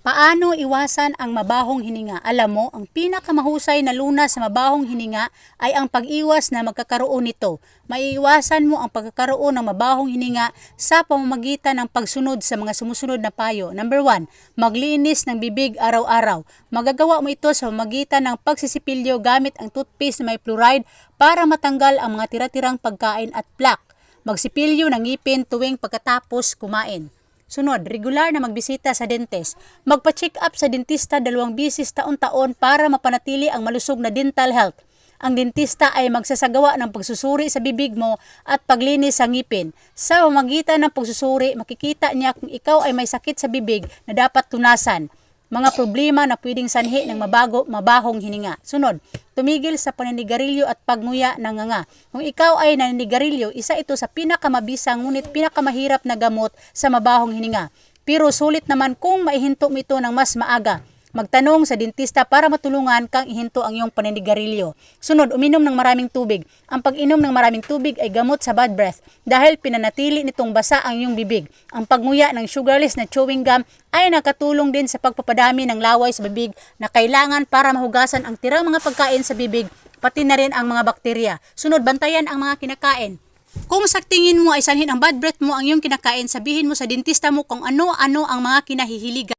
Paano iwasan ang mabahong hininga? Alam mo, ang pinakamahusay na lunas sa mabahong hininga ay ang pag-iwas na magkakaroon nito. Maiiwasan mo ang pagkakaroon ng mabahong hininga sa pamamagitan ng pagsunod sa mga sumusunod na payo. Number 1, maglinis ng bibig araw-araw. Magagawa mo ito sa pamamagitan ng pagsisipilyo gamit ang toothpaste na may fluoride para matanggal ang mga tira-tirang pagkain at plaque. Magsipilyo ng ngipin tuwing pagkatapos kumain. Sunod, regular na magbisita sa dentist. Magpa-check up sa dentista 2 bisis taon-taon para mapanatili ang malusog na dental health. Ang dentista ay magsasagawa ng pagsusuri sa bibig mo at paglinis sa ngipin. Sa pamamagitan ng pagsusuri, makikita niya kung ikaw ay may sakit sa bibig na dapat tunasan. Mga problema na pwedeng sanhi ng mabahong hininga. Sunod, tumigil sa paninigarilyo at pagnguya ng nganga. Kung ikaw ay naninigarilyo, isa ito sa pinakamabisang ngunit pinakamahirap na gamot sa mabahong hininga. Pero sulit naman kung maihinto mo ito ng mas maaga. Magtanong sa dentista para matulungan kang ihinto ang iyong paninigarilyo. Sunod, uminom ng maraming tubig. Ang pag-inom ng maraming tubig ay gamot sa bad breath dahil pinanatili nitong basa ang iyong bibig. Ang pagnguya ng sugarless na chewing gum ay nakatulong din sa pagpapadami ng laway sa bibig na kailangan para mahugasan ang tirang mga pagkain sa bibig, pati na rin ang mga bakterya. Sunod, bantayan ang mga kinakain. Kung sa tingin mo ay sanhin ang bad breath mo ang iyong kinakain, sabihin mo sa dentista mo kung ano-ano ang mga kinahihiligan